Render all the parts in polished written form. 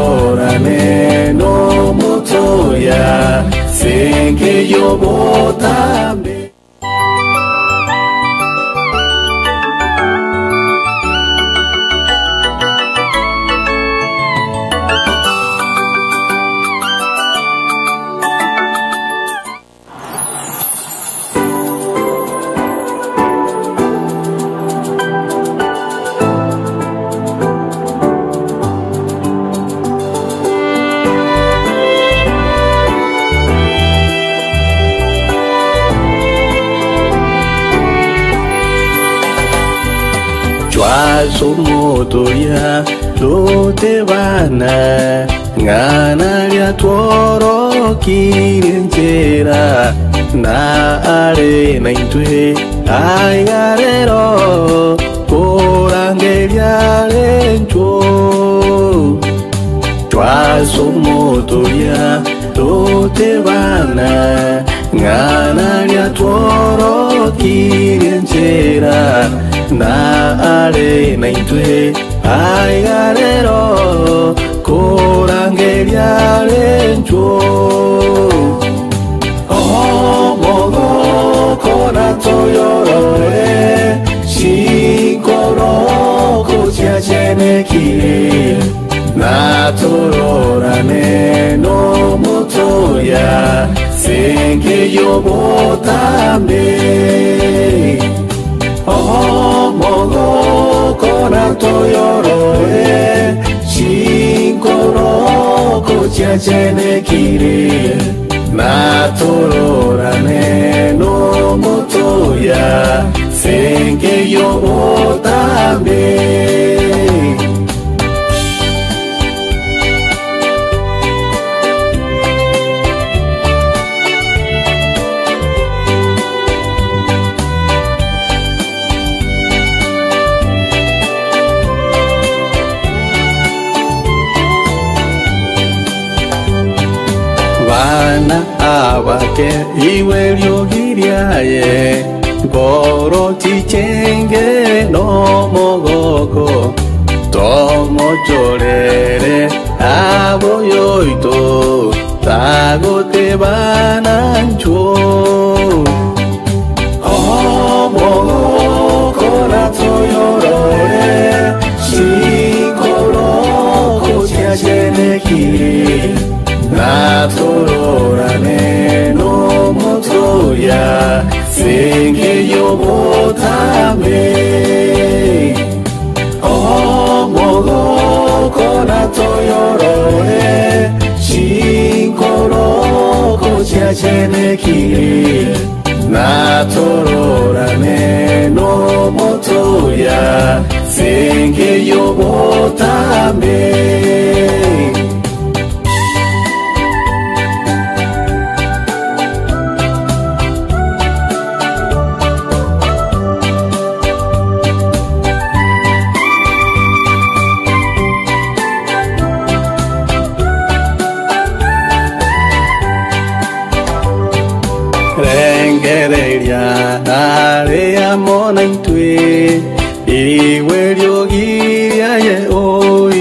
Naturorane no motoya senke yo botambe Somoto ya lote bana ngana ya tuoro kirenjera na are na intue aigarero korangeria lencho twa somoto ya lote bana ngana ya tuoro kirenjera na are na intue aigarero korangeria lencho mogo kona toyorore shinkoro kochiachene kire na tororane no motoya senke yobotambe mogo kona toyorore shinkoro kochiachene kire na tororane no motoya senke yobotambe abake iwe lyogiriaye goro tichenge no mogoko tomo chorere aboyoito tagote banancho mogoko na toyorore shikoro kochiachene kiri na tororane no motoya senke yobotambe mogo kona toyorore shinkoro kochiachene kiri na tororane no motoya senke yobotambe Area mona intue iwe lyogiria ye o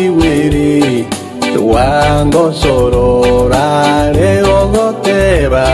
iweri wango sorora le ogoteba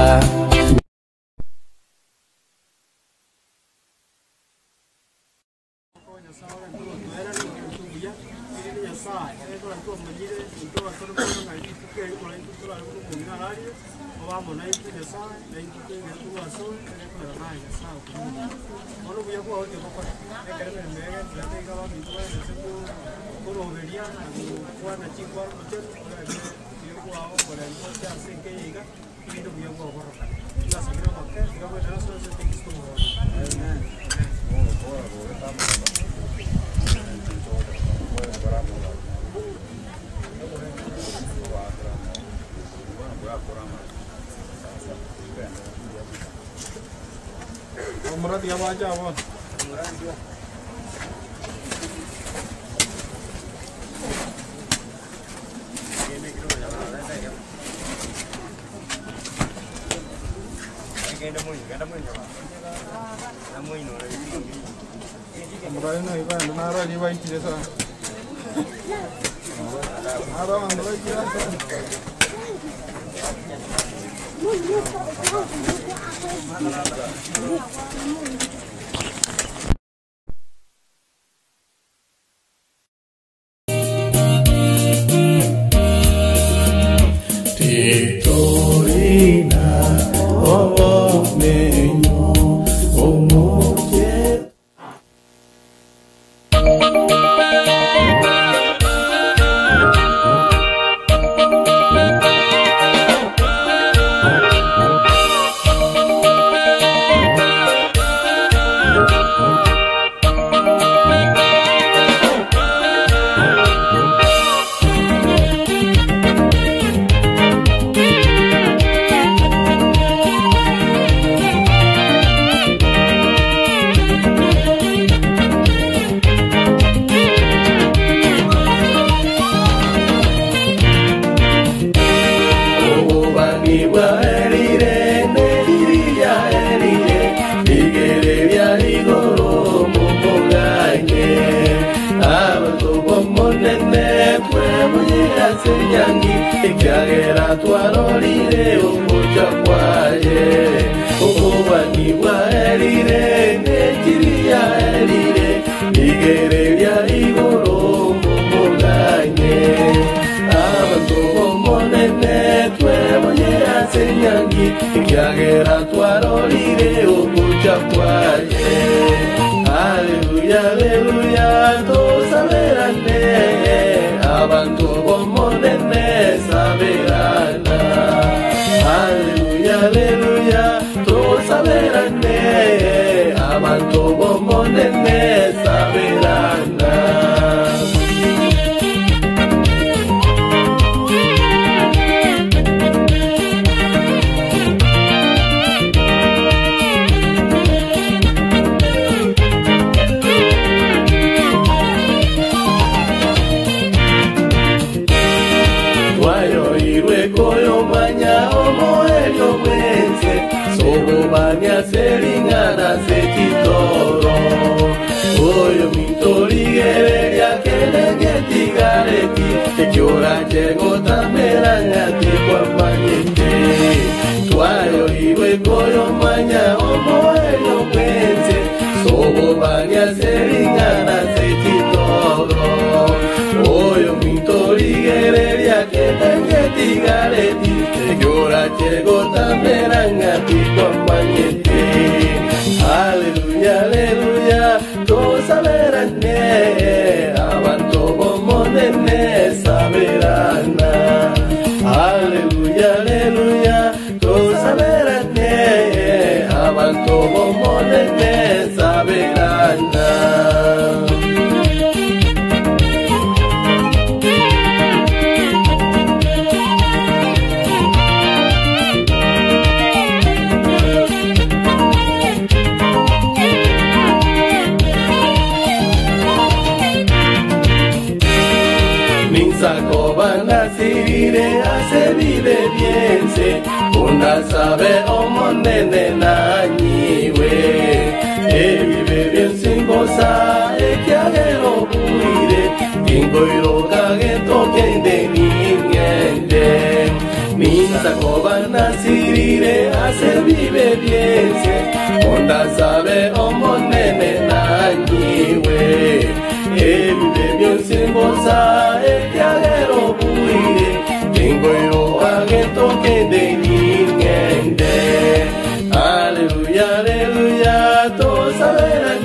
Aleluya, aleluya, todos saberán,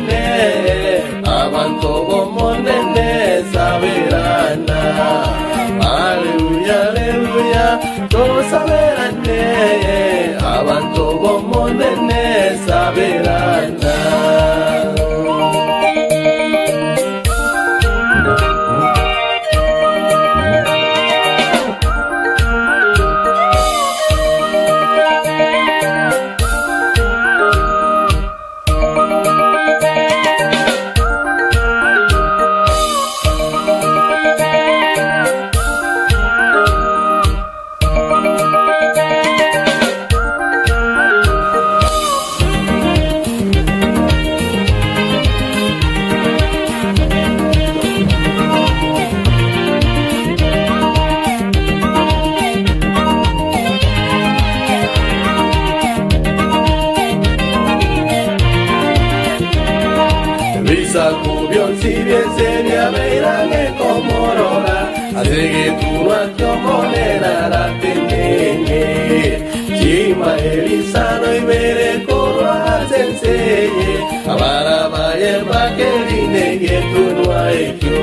abantu bomone saberán. Visa cubión si bien se me verán como rora, así que tú no has que moneda la tenene. Chima Elisano y veré coro a enseñe, abara vaya baqueline que tú no hay que.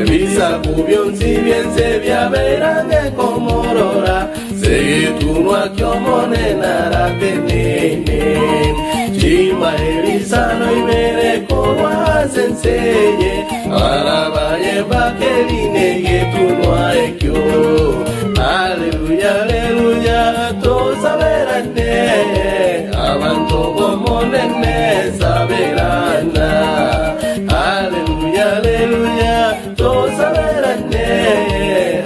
Visa cubión si bien se me verán como rora, así que tú no has que moneda la tenene. Chima Elisano y veré coro a enseñe, abara vaya baqueline que tú no hay que. Aleluya, aleluya, todos saberán, avanto como nene saberán. Aleluya, aleluya, todos saberán,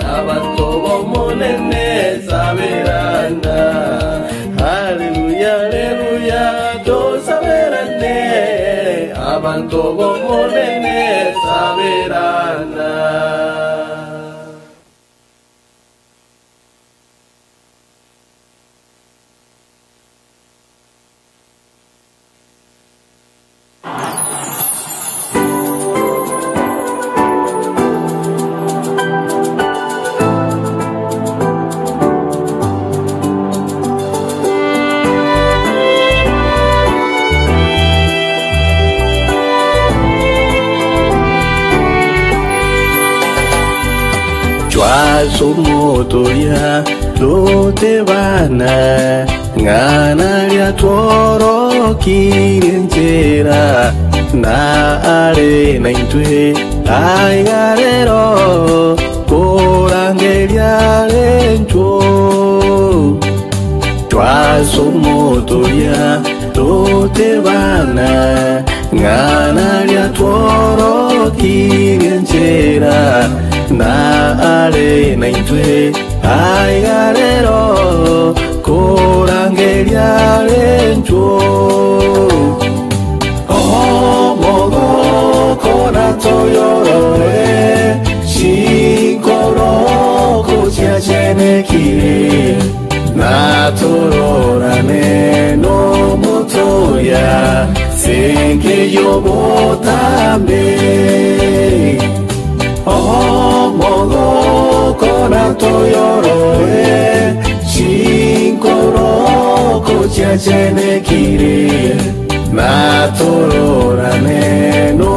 avanto como nene saberán. Aleluya, aleluya, todos saberán, avanto como nene saberán. Sumotoya lote bana ngana ya toro kirenjera na are na intwe aigarero korangeria lencho twa sumotoya lote bana ngana ya toro kirenjera na are na intwe aigarero korangeria lencho mogo kona toyorore shinkoro kochia cheneki na tororane no motoya senke yobotambe mogo kona toyorore shinkoro kochia cheneki na tororane no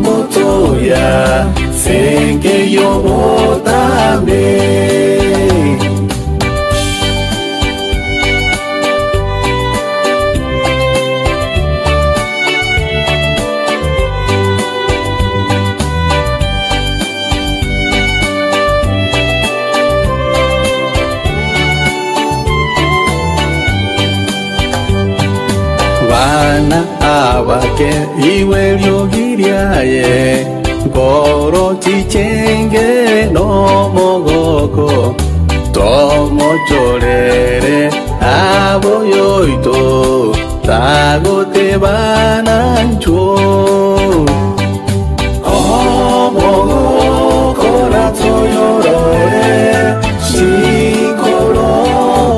motoya senke yobotambe. Wana abake iwe lyogiriaye Goro chichenge no mogoko Tomo chorere aboyoito Tago te banancho mogoko rato yorore Shinkoro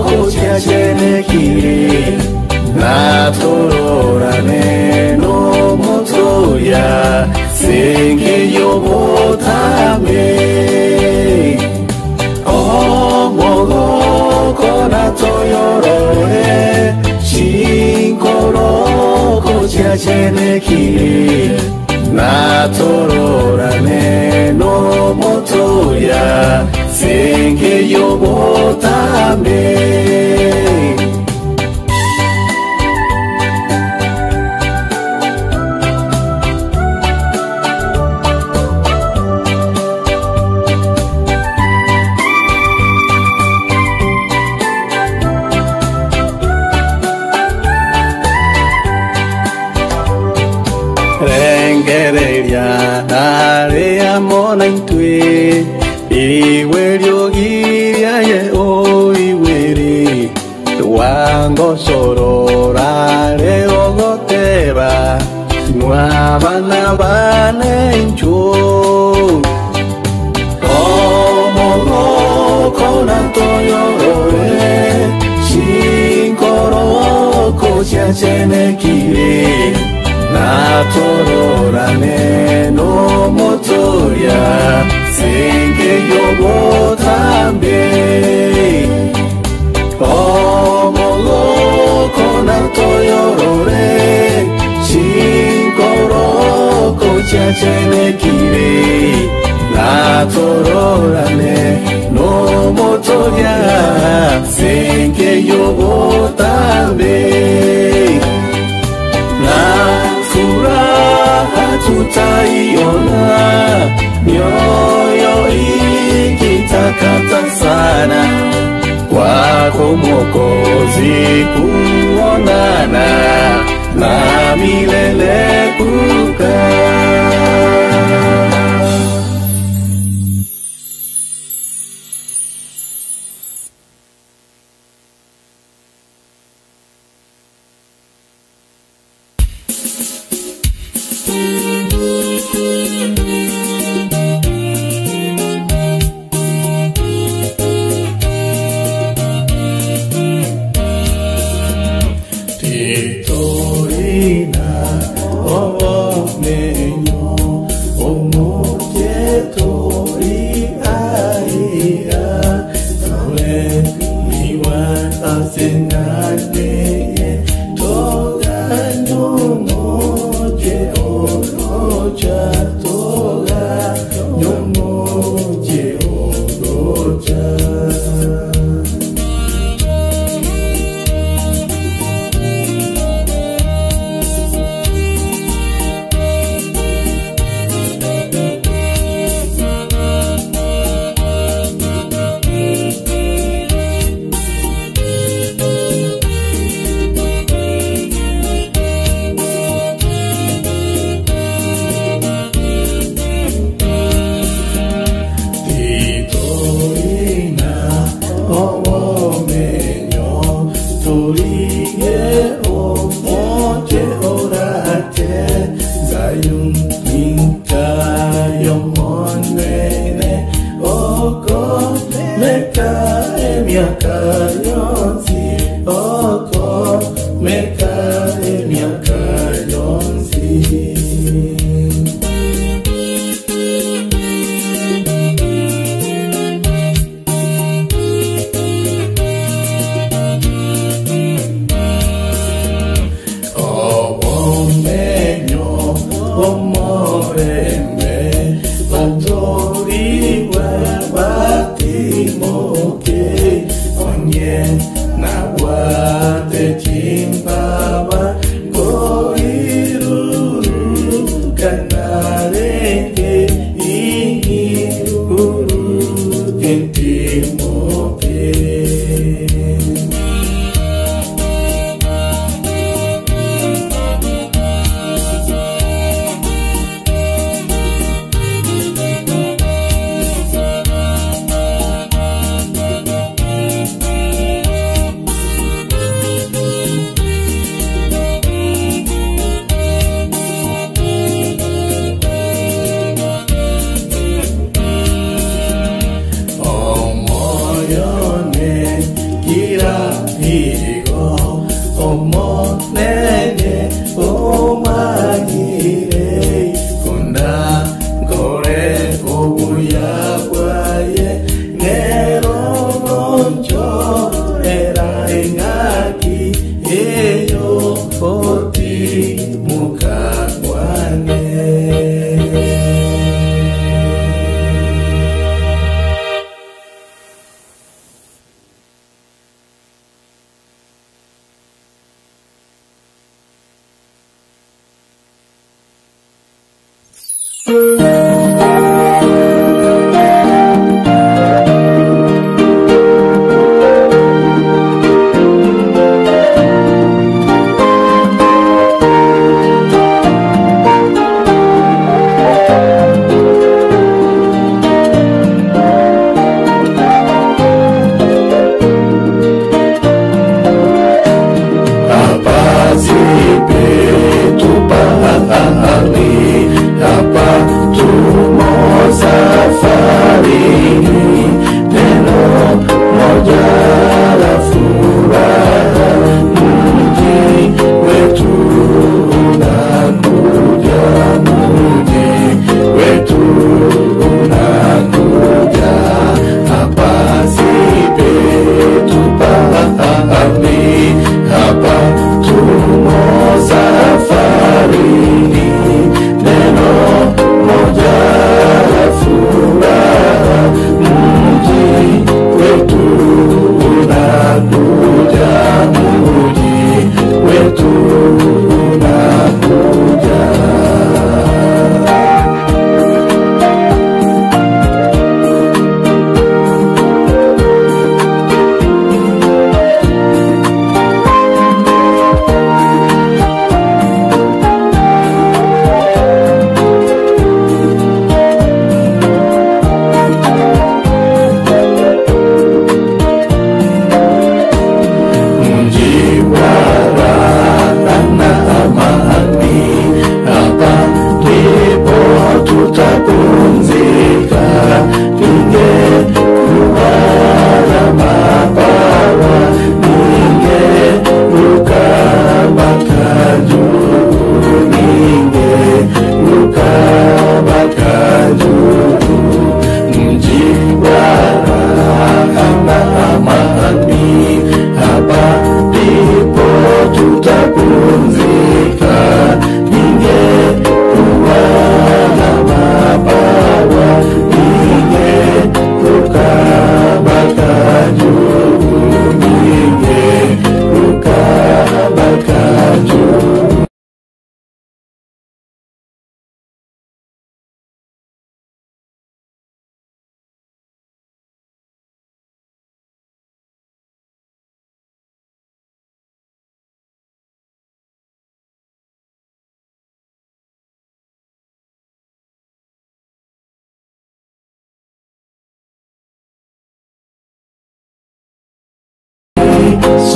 kochia cheneki na tororane no motoya senke yobotambe mogo kona toyorore shinkoro kochia cheneki na tororane no motoya senke yobotambe. Rengereria dare amona intwe iwe lyogiria ye o iweri wango sorora re ogoteba mwabana bane incho mogo kona toyorore shinkoro kochia cheneki na toro tororane no motoya senge yobo tambe omolo kona toyorore shinkoro kochachene kire la tororane no motoya senge yobo tambe na furaha tutaiona mioyo ikitakata sana kwako Mwokozi kuonana na milele kukaa.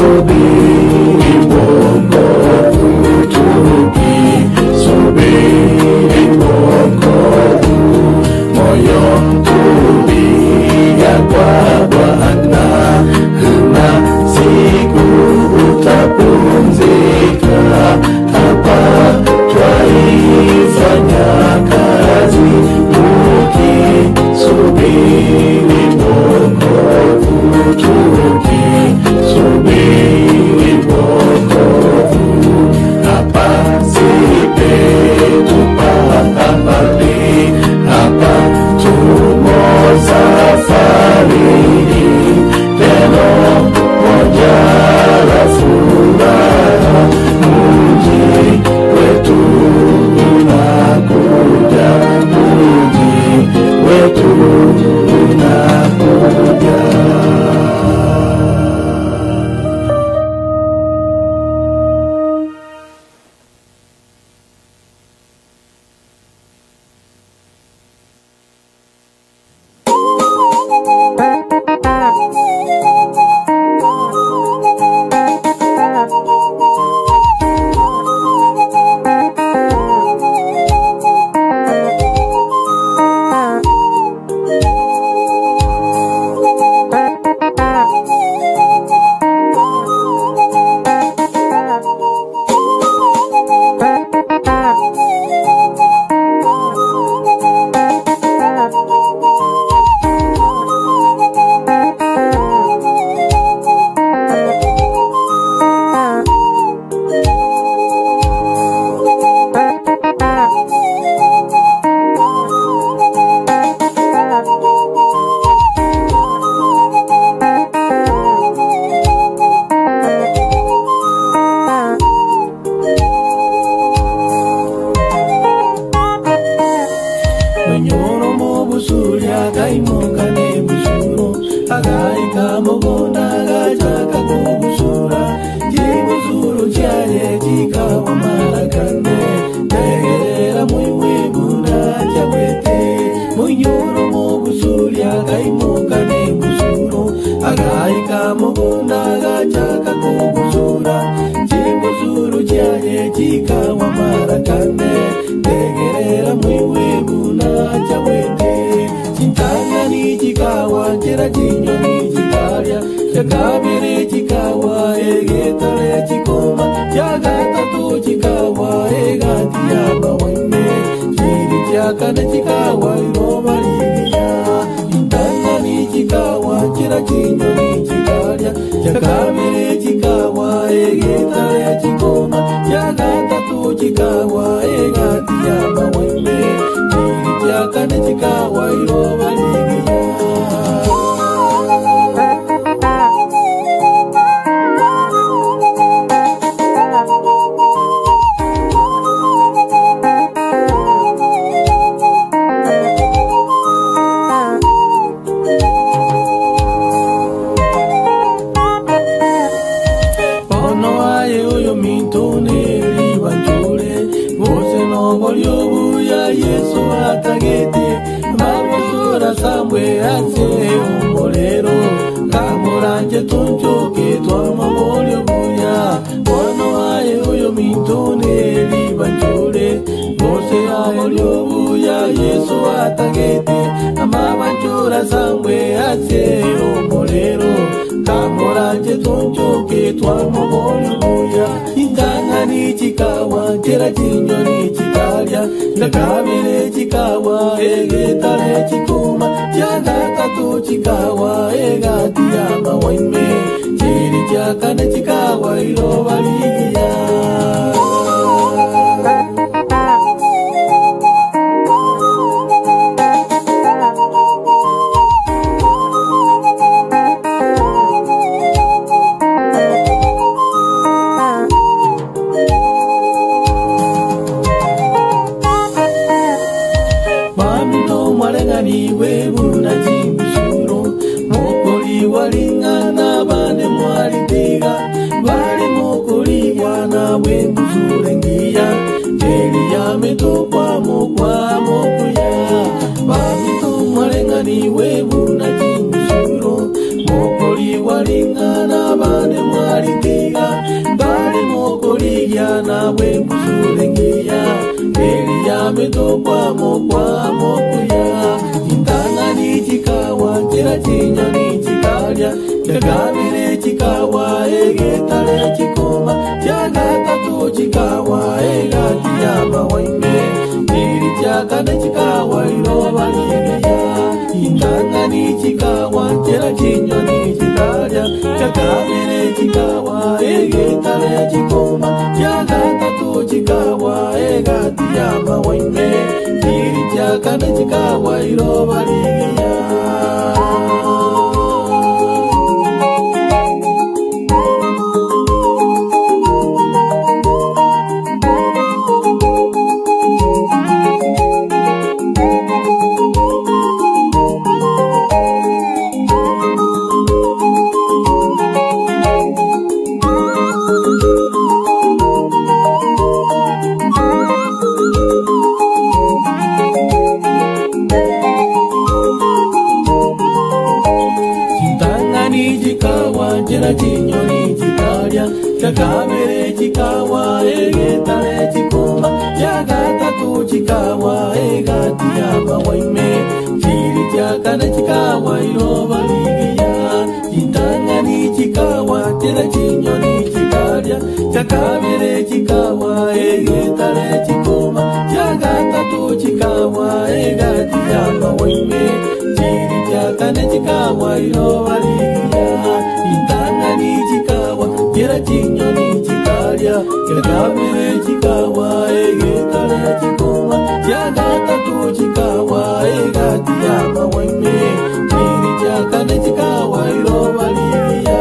subiri wokovu, tukisubiri wokovu, moyo tulia kwa Bwana, na siku utapumzika. Hapa twaifanya kazi, tukisubiri wokovu, tukisubiri wokovu. Hapa si petu pahali, hapa tumo safarini, neno moja la furaha, mji wetu unakuja, mji wetu unakuja. Ni webu na jimusuro, mokoli walingana bane mwari kusulingia Eli ya meto kwa mokuya Intangani chikawa Tira chinyoni chikalia Chagabire chikawa Egetale chikoma Chagatatu chikawa Egatiyama waime Tiri chakane chikawa Iroba ligeya Intangani chikawa Tira chinyoni chikalia Chagabire chikawa Egetale chikoma Chagatatu chikawa Egatiyama waime Tiri chakane chikawa Iroba ligeya Chinyoni chikalia Chakabere chikawa Egetale chikoma Chagatatu chikawa Egatiyama waime Chiri chakane chikawa Iroba ligeya Chintangani chikawa Tera chinyoni chikalia Chakabere chikawa Egetale chikoma Chagatatu chikawa Egatiyama waime Chiri chakane chikawa Iroba ligeya Intangani chikawa, tira chinyoni chikalia Chakabere chikawa, egetale chikoma Chagatatu chikawa, egatiyama waime Chiri chakane chikawa, Iroba ligeya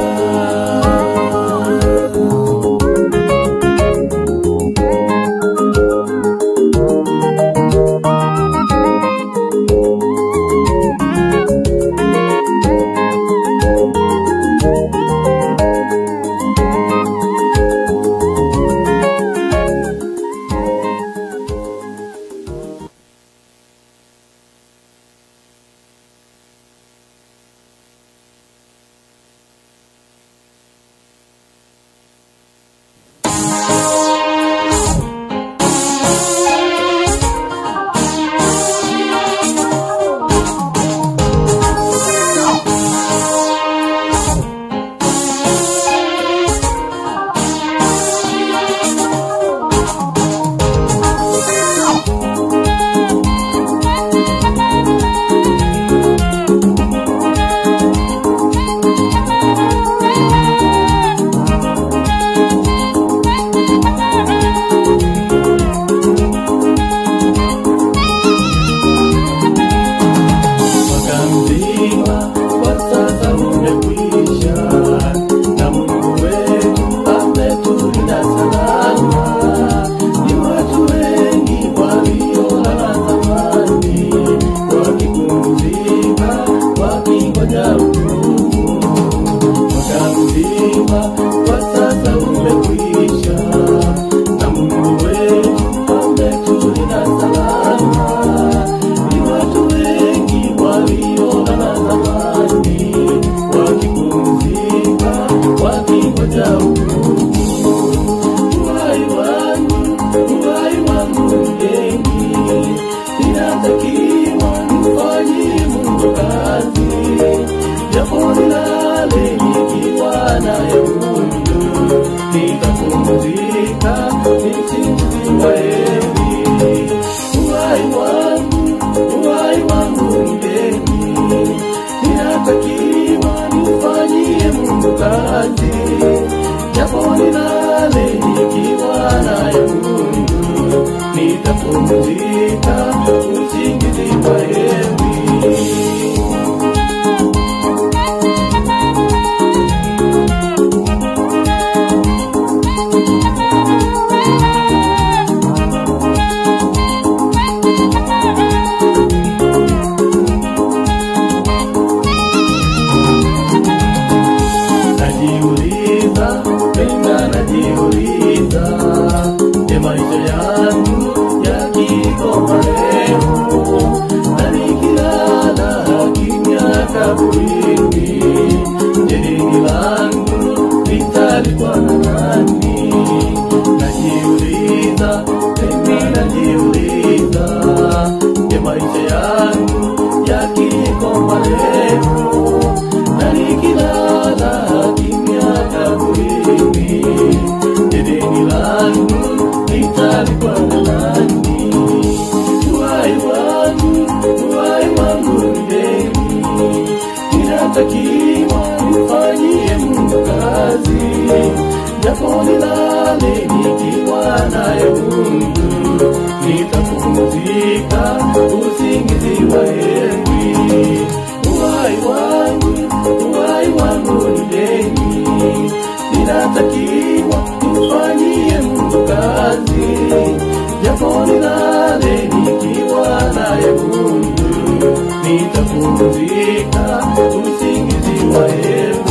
Najiuliza ninatakiwa nimfanyie Mungu kazi, japo nilale nikiwa naye Mungu, nitapumzika usingizi wa heri. Uhai wangu ni deni, ninatakiwa nimfanyie Mungu kazi, japo nilale nikiwa naye Mungu, nitapumzika usingizi wa heri.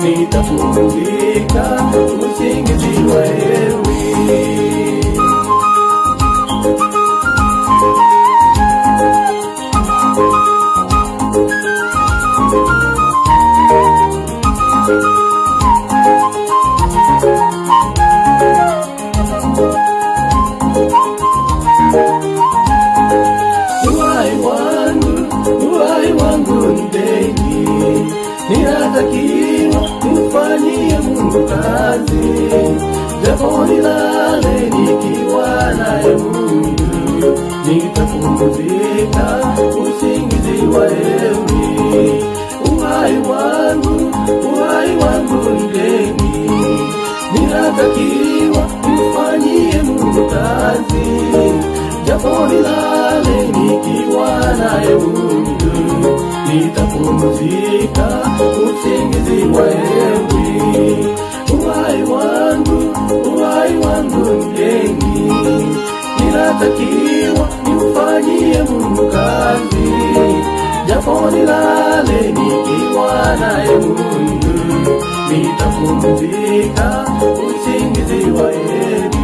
Nitapumzika usingizi wa heri. Uhai wangu ni deni, ninatakiwa nimfanyie Mungu kazi, japo nilale nikiwa naye Mungu, nitapumzika usingizi wa heri. Uhai wangu ni deni, ninatakiwa nimfanyie Mungu kazi, japo nilale nikiwa naye Mungu, nitapumzika usingizi wa heri. Uhai wangu ni deni, ninatakiwa nimfanyie Mungu kazi, japo nilale nikiwa naye Mungu, nitapumzika usingizi wa heri.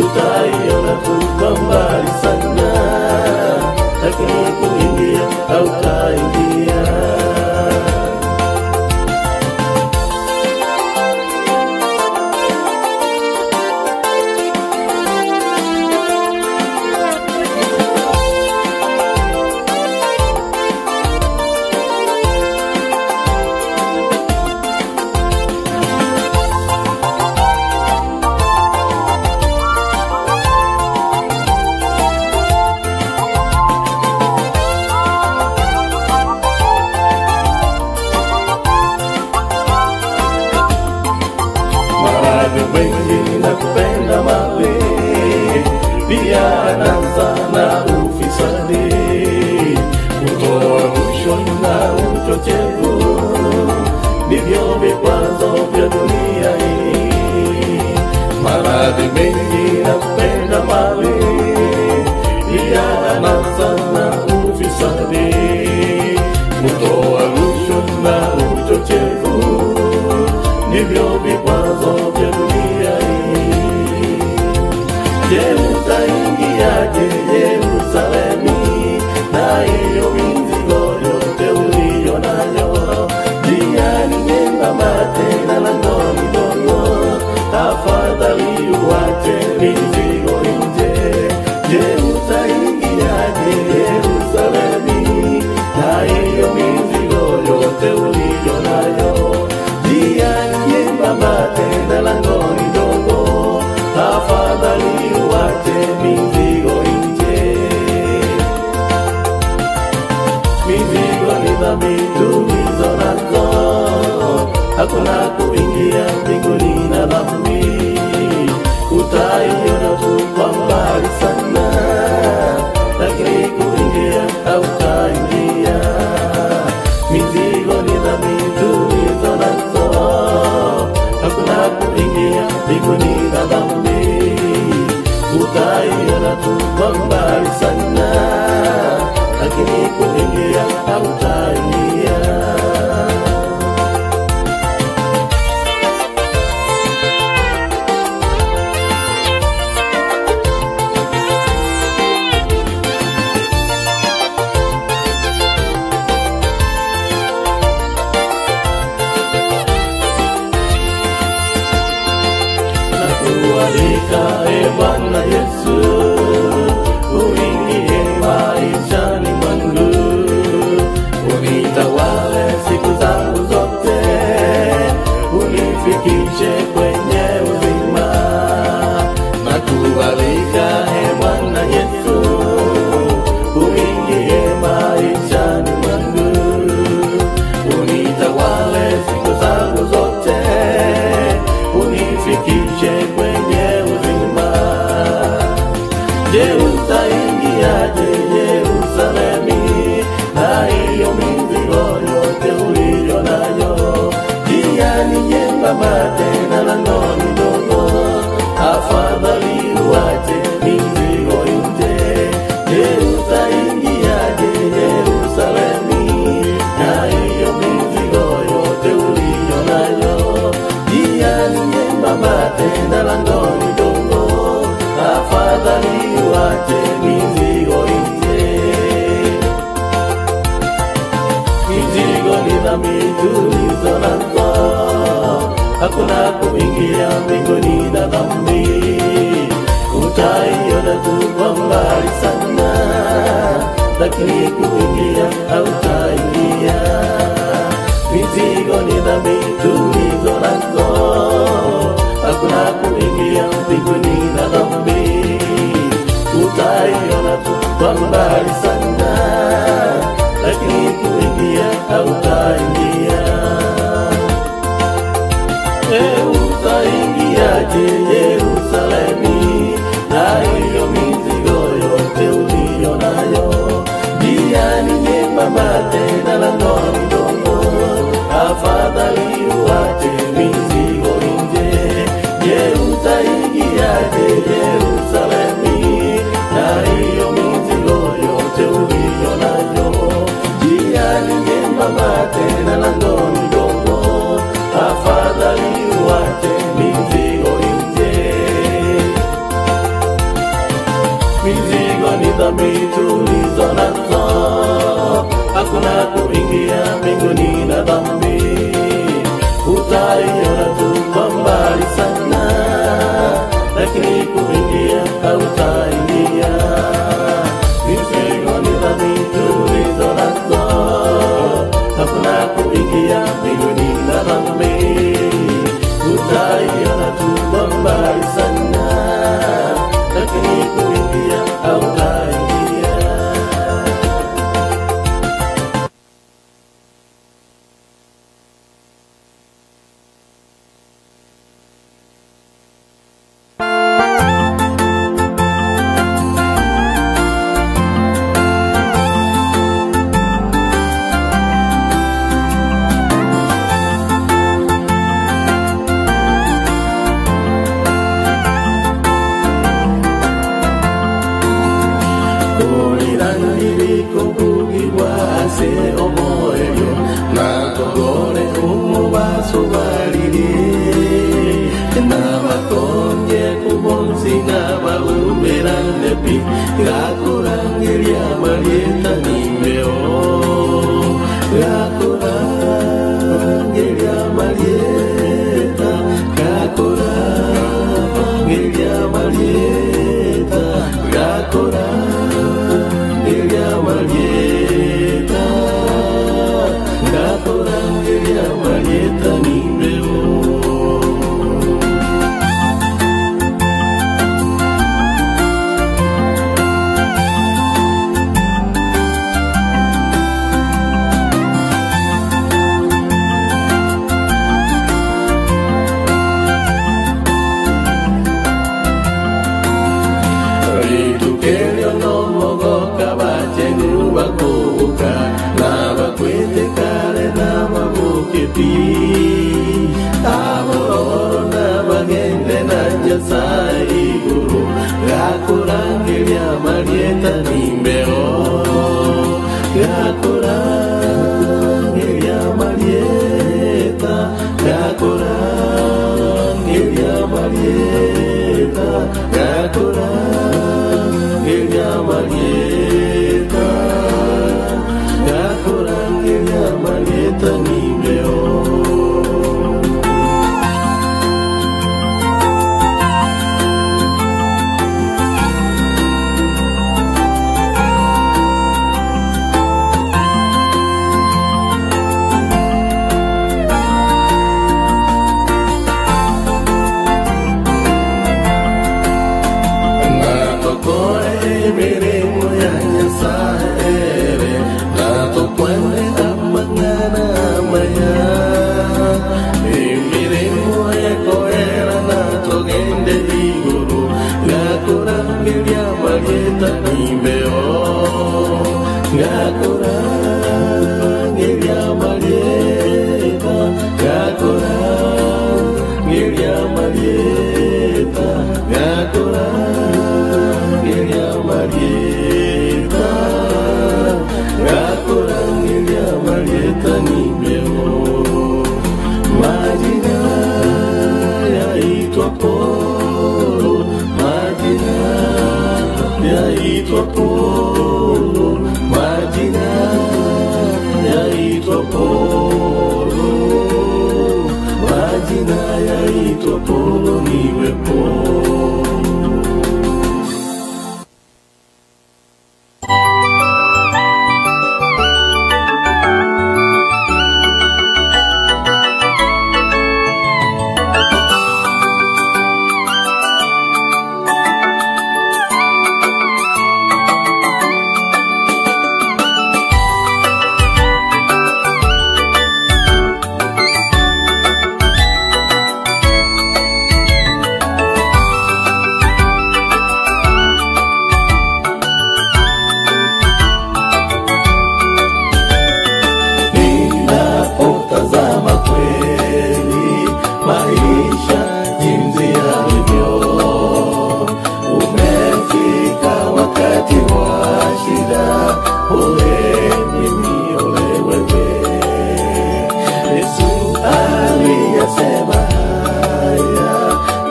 utaiona tu kwa mbali sana, lakini kuingia hautaingia. Wengi na kupenda mali, pia anasa na ufisadi, kutoa rushwa na uchochevu, ndivyo vikwazo vya dunia hii. Maradhi mengi na kupenda mali, pia anasa na ufisadi, kutoa rushwa na uchochevu, ndivyo vikwazo vya dunia hii. Je, utaingiaje Yerusalemu na hiyo mizigo yote uliyo nayo? Njia ni nyembamba tena lango ni dogo, tafadhali uache mizigo nje. Je, utaingiaje Yerusalemu na hiyo mizigo yote uliyo nayo? Njia ni nyembamba tena lango ni dogo, tafadhali uache mizigo nje. Mizigo ni dhambi tulizo nazo, hakuna kuingia mbinguni na dhambi. Utaiona tu kwa mbali sana, lakini kuingia hautaingia. Mizigo ni dhambi tulizo nazo, hakuna kuingia mbinguni na dhambi. Utaiona tu kwa mbali sana, lakini kuingia hautaingia. Nakualika Bwana Yesu, uingie maishani mwangu, unitawale siku zangu zote, unifikishe kwenye uzima. Nakualika Bwana Yesu, uingie maishani mwangu, unitawale siku zangu zote, unifikishe kwenye uzima. Je, utaingiaje Yerusalemu na hiyo mizigo yote uliyo nayo? Njia ni nyembamba tena lango ni dogo, afadhali uache mizigo nje. Je, utaingiaje Yerusalemu na hiyo mizigo yote uliyo nayo? Njia ni nyembamba tena lango ni dogo, afadhali uache mizigo nje. Mizigo ni dhambi tulizo nazo, hakuna kuingia mbinguni na dhambi. Utaiona tu kwa mbali sana, lakini kuingia hautaingia. Mizigo ni dhambi tulizo nazo, hakuna kuingia mbinguni na dhambi. Utaiona tu kwa mbali sana, lakini kuingia hautaingia. Utaingiaje Yerusalemu na hiyo mizigo yote uliyo nayo? Njia ni nyembamba tena lango ni dogo, afadhali uache mizigo nje. Je, utaingiaje Yerusalemu na hiyo mizigo yote uliyo nayo? Njia ni nyembamba tena lango ni dogo, afadhali uache mizigo nje. dhambi tulizo nazo, hakuna kuingia mbinguni na dhambi. Utaiona tu kwa mbali sana, lakini kuingia hautaingia. Mbinguni dhambi tulizo nazo, hakuna kuingia mbinguni na dhambi. Utaiona tu kwa mbali sana, lakini kuingia hautaingia.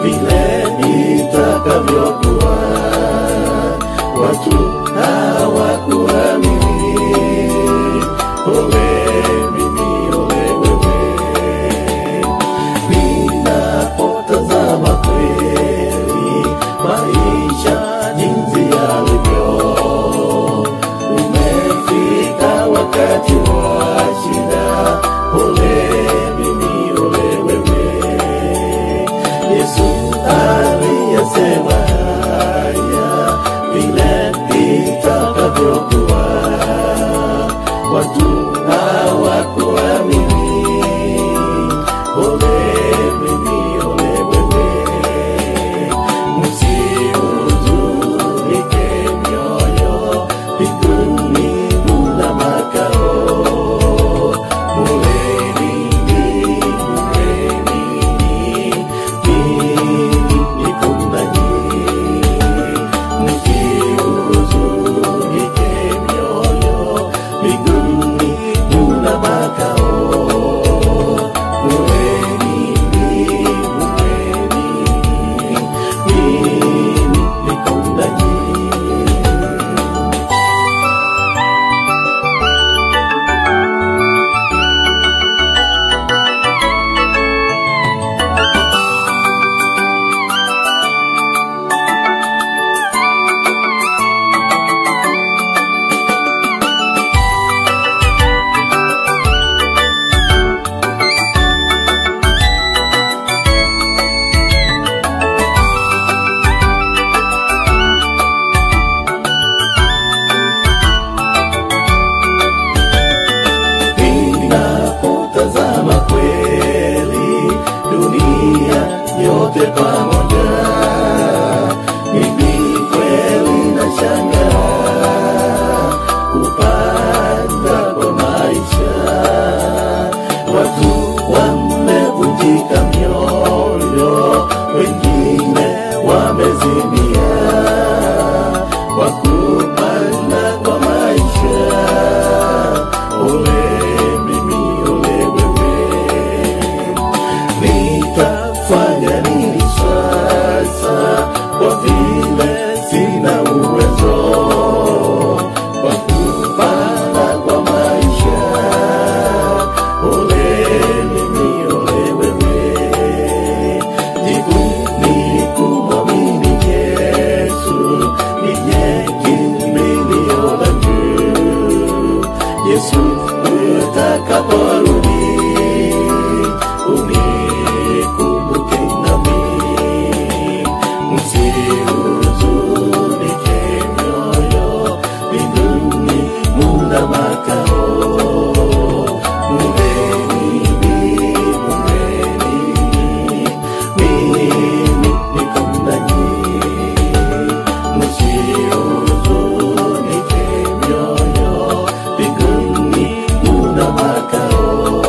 vile itakavyokuwa, watu mimi kweli nashangaa kupanda kwa maisha. Watu wamevunjika mioyo, wengine wamezimia kwa kupanda kwa maisha. Ole mimi, ole wewe, nitafanya nini sasa kwa vile sina uwezo wa kupanda kwa maisha. Ole mimi, ole wewe, jibu ni kumwamini Yesu, ndiye kimbilio langu. Yesu utakaporudi, unikumbuke nami, msihuzunike mioyo, mbinguni muna makao. Mimi niko nanyi, msihuzunike mioyo, mbinguni muna makao.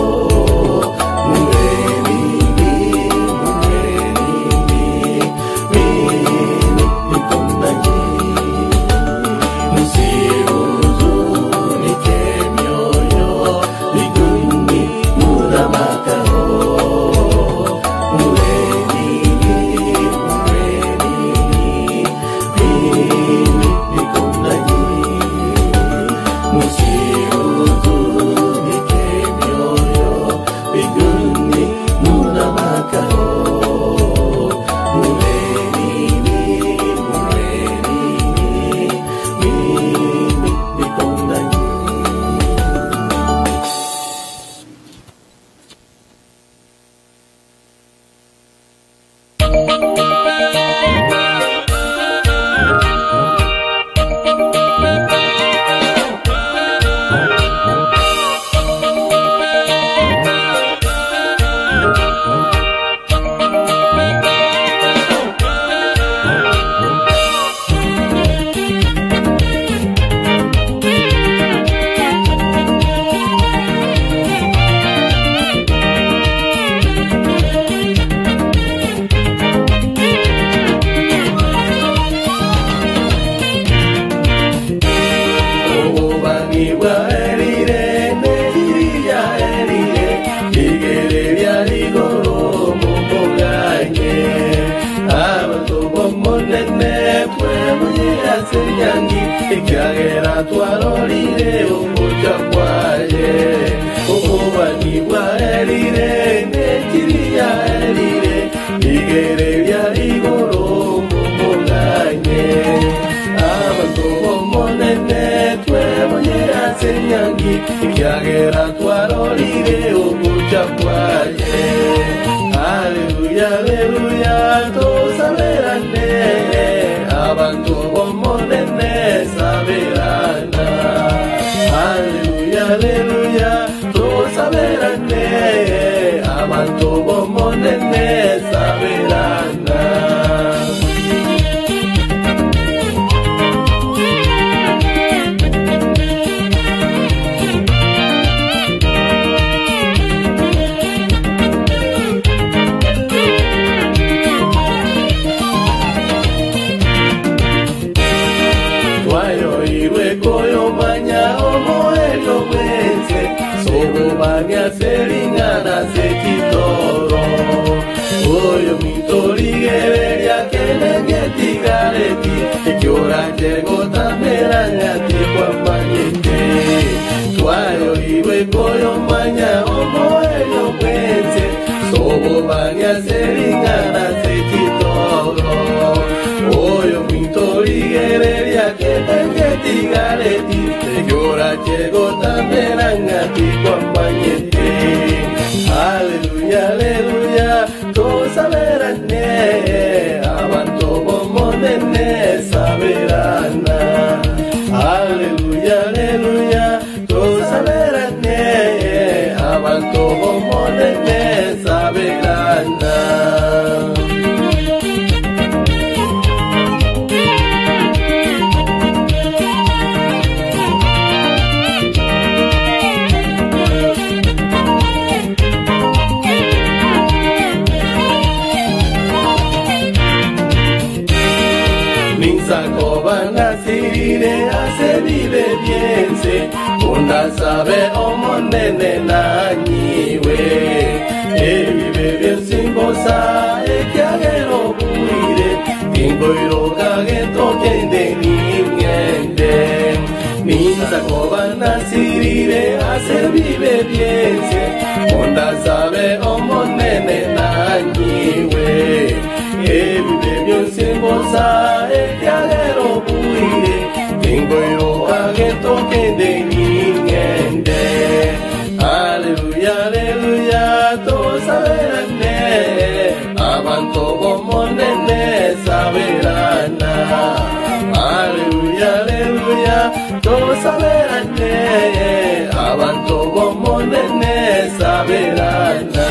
Aleluya, aleluya, todos saberán. Abantu bomonene saberana. Aleluya, aleluya, todos saberán. Abantu bomonene saberana. Seringana se kitoro oyo mitorigere ya kenegeti gareti ekyora tego tameranya tikwa manyete twayo iwe koyo manya omoyo kwenze sobo banya seringana se kitoro oyo mitorigere ya kenegeti gareti ekyora tego tameranya tikwa manyete. Aleluya, aleluya, todos saberán, abantu bomonene saberán. Aleluya, aleluya, todos saberán, abantu bomonene saberán. Misako banasirire ase vive biense Unda sabe omonene nanyiwe Vive bien simbosa ekiagero buire Ingoiro kagento kende ningende Misako banasirire ase vive biense Unda sabe omonene nanyiwe Vive bien simbosa ekiagero buire Ingoiro kagento kende ningende Aleluya, aleluya, to saberane Abanto bomonene saberana Aleluya, aleluya, to saberane Abanto bomonene saberana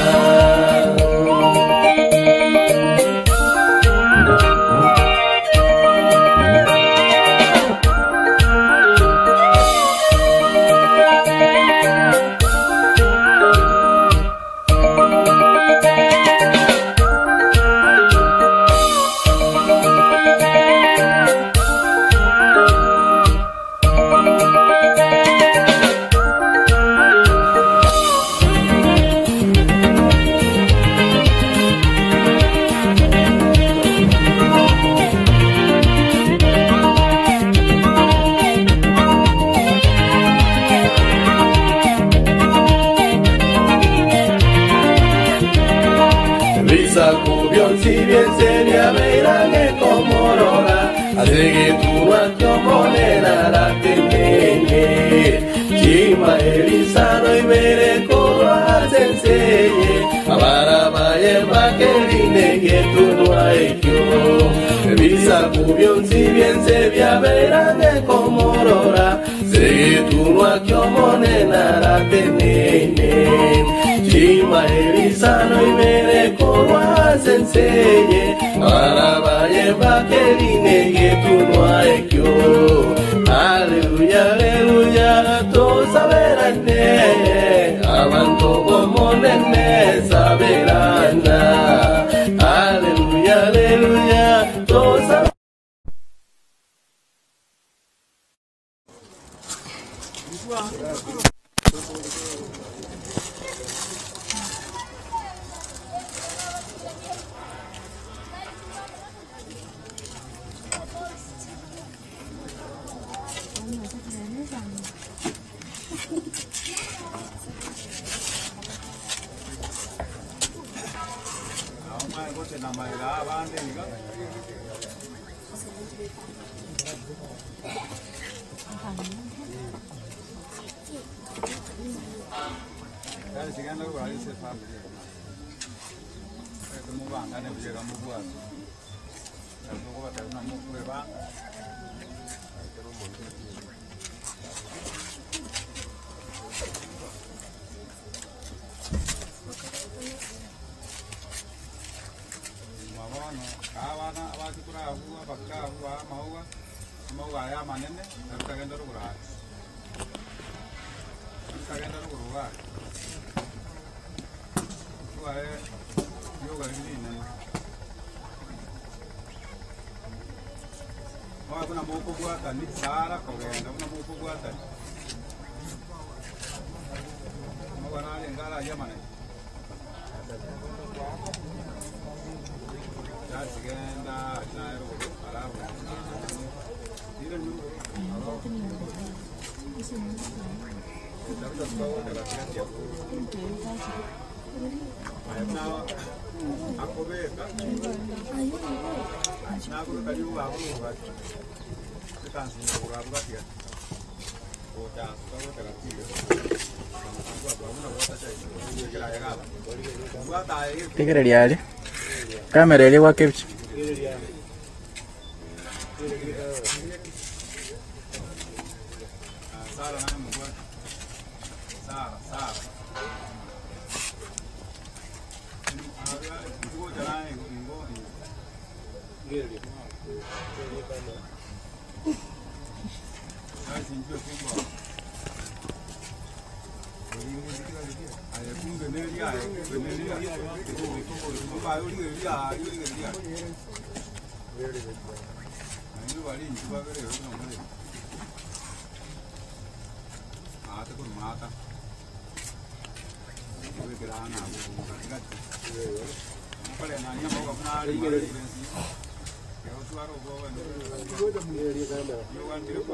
Si bien sería verán que como rola, así que tú no te moneda la tenés. Chima erizano y veré cómo enseñe, para vaya pa que rinde que tú no hay yo. Visa cubión si bien sería verán que como rola, así que tú no te moneda la tenés. Chima erizano y veré cómo enseñe para vaya pa que rinde que tú no hay yo. Aleluya, aleluya, todos saberán abanto como nene saberán. Aleluya, aleluya, todos saberán. Kuna muko buatan ni sara kogenda kuna muko buatan magana ngala yamane ya sigenda nairo alabu dire nu dapat bawa dalam kerja ayatnya aku beta nah aku tadi aku buat kita sih kurang buat ya bocah tahu dalam video gua bangun buat aja itu kira-kira apa buat air tiga ready aja kamera ini wakil salah nama buat salah itu jalan itu bali njuba bere no mole. Ata con mata. Dove grana, ragazzi. Pare na nya mo ka na ri ke ri. Ke o suaro go no. Yo wan dire ko.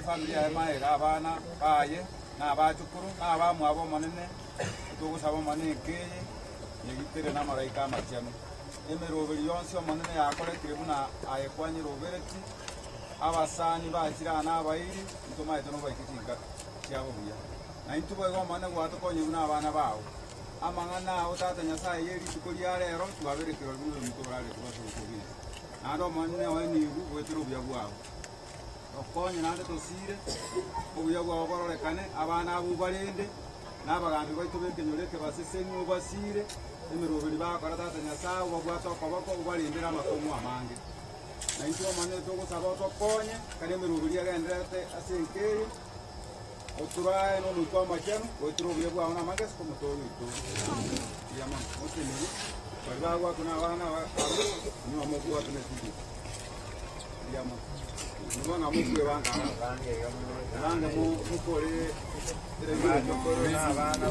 Familia maega abana baye n'abacukuru n'abamu abo manene tugusaba manene keye yegitere na maraika maciano emeroberi yonse manene yakorekire muna ayekwanye robereti abasani bakira n'abayiri ntoma etono bakitinga cyabo buya na intuba go manene gwatokonye n'abana bawo amangana utata nyasaye yeri tukuri arero twaberekero runo mutorale twasukubira nado manene wani bwetero buya bwabo okonye nande tosire obuya bwa bororekane abana abo barende n'abagambi baitu bekenyoleke basesenyu basire emiroberi bakora tata nyasaye bagwata okobako barindira amakomo amange na intwa mane tugusaba otokonye kane emiroberi agenderete asenkeye oturaye no mutwa machano otro buya bwa na manges como todo ito yama oteni bagwa kuna abana ni amokwa tunesiku yama Nona mukwe banga banga mukore terengana mukore na bana